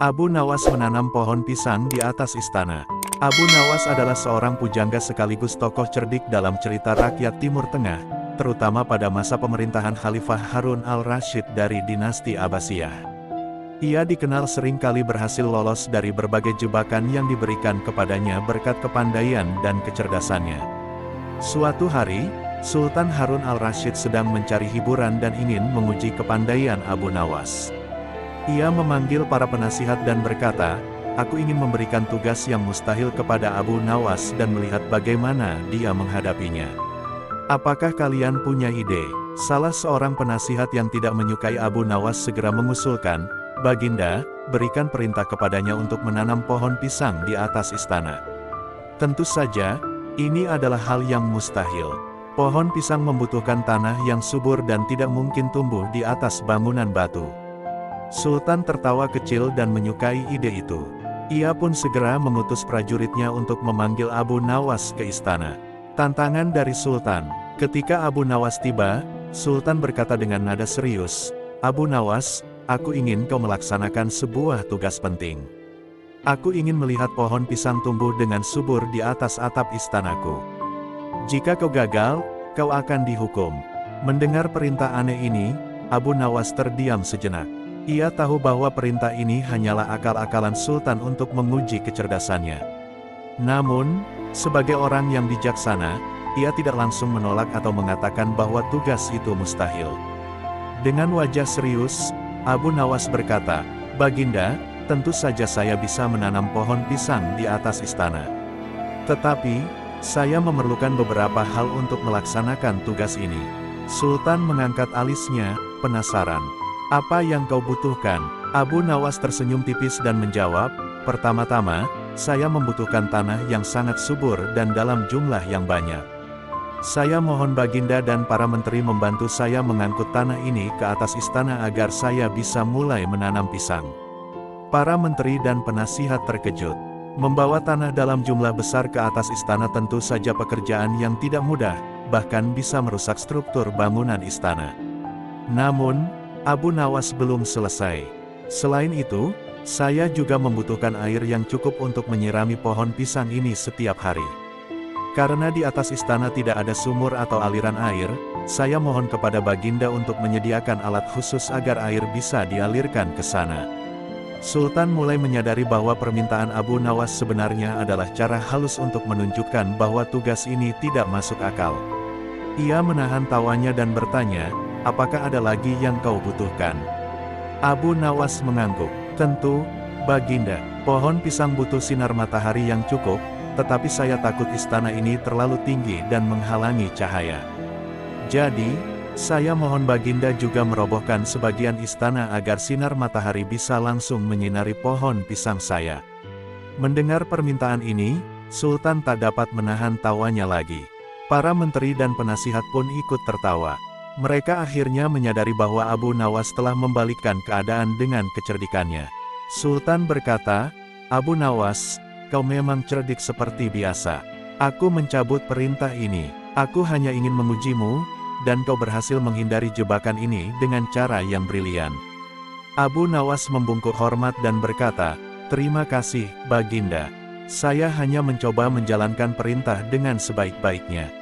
Abu Nawas menanam pohon pisang di atas istana. Abu Nawas adalah seorang pujangga sekaligus tokoh cerdik dalam cerita rakyat Timur Tengah, terutama pada masa pemerintahan Khalifah Harun al-Rasyid dari dinasti Abbasiyah. Ia dikenal sering kali berhasil lolos dari berbagai jebakan yang diberikan kepadanya berkat kepandaian dan kecerdasannya. Suatu hari, Sultan Harun al-Rasyid sedang mencari hiburan dan ingin menguji kepandaian Abu Nawas. Ia memanggil para penasihat dan berkata, "Aku ingin memberikan tugas yang mustahil kepada Abu Nawas dan melihat bagaimana dia menghadapinya. Apakah kalian punya ide?" Salah seorang penasihat yang tidak menyukai Abu Nawas segera mengusulkan, "Baginda, berikan perintah kepadanya untuk menanam pohon pisang di atas istana." Tentu saja, ini adalah hal yang mustahil. Pohon pisang membutuhkan tanah yang subur dan tidak mungkin tumbuh di atas bangunan batu. Sultan tertawa kecil dan menyukai ide itu. Ia pun segera mengutus prajuritnya untuk memanggil Abu Nawas ke istana. Tantangan dari Sultan. Ketika Abu Nawas tiba, Sultan berkata dengan nada serius, "Abu Nawas, aku ingin kau melaksanakan sebuah tugas penting. Aku ingin melihat pohon pisang tumbuh dengan subur di atas atap istanaku. Jika kau gagal, kau akan dihukum." Mendengar perintah aneh ini, Abu Nawas terdiam sejenak. Ia tahu bahwa perintah ini hanyalah akal-akalan Sultan untuk menguji kecerdasannya. Namun, sebagai orang yang bijaksana, ia tidak langsung menolak atau mengatakan bahwa tugas itu mustahil. Dengan wajah serius, Abu Nawas berkata, "Baginda, tentu saja saya bisa menanam pohon pisang di atas istana. Tetapi, saya memerlukan beberapa hal untuk melaksanakan tugas ini." Sultan mengangkat alisnya, penasaran. "Apa yang kau butuhkan?" Abu Nawas tersenyum tipis dan menjawab, "Pertama-tama, saya membutuhkan tanah yang sangat subur dan dalam jumlah yang banyak. Saya mohon Baginda dan para menteri membantu saya mengangkut tanah ini ke atas istana agar saya bisa mulai menanam pisang." Para menteri dan penasihat terkejut. Membawa tanah dalam jumlah besar ke atas istana tentu saja pekerjaan yang tidak mudah, bahkan bisa merusak struktur bangunan istana. Namun, Abu Nawas belum selesai. "Selain itu, saya juga membutuhkan air yang cukup untuk menyirami pohon pisang ini setiap hari. Karena di atas istana tidak ada sumur atau aliran air, saya mohon kepada Baginda untuk menyediakan alat khusus agar air bisa dialirkan ke sana." Sultan mulai menyadari bahwa permintaan Abu Nawas sebenarnya adalah cara halus untuk menunjukkan bahwa tugas ini tidak masuk akal. Ia menahan tawanya dan bertanya, "Apakah ada lagi yang kau butuhkan?" Abu Nawas mengangguk. "Tentu, Baginda. Pohon pisang butuh sinar matahari yang cukup, tetapi saya takut istana ini terlalu tinggi dan menghalangi cahaya. Jadi, saya mohon Baginda juga merobohkan sebagian istana agar sinar matahari bisa langsung menyinari pohon pisang saya." Mendengar permintaan ini, Sultan tak dapat menahan tawanya lagi. Para menteri dan penasihat pun ikut tertawa. Mereka akhirnya menyadari bahwa Abu Nawas telah membalikkan keadaan dengan kecerdikannya. Sultan berkata, "Abu Nawas, kau memang cerdik seperti biasa. Aku mencabut perintah ini. Aku hanya ingin mengujimu, dan kau berhasil menghindari jebakan ini dengan cara yang brilian." Abu Nawas membungkuk hormat dan berkata, "Terima kasih, Baginda. Saya hanya mencoba menjalankan perintah dengan sebaik-baiknya."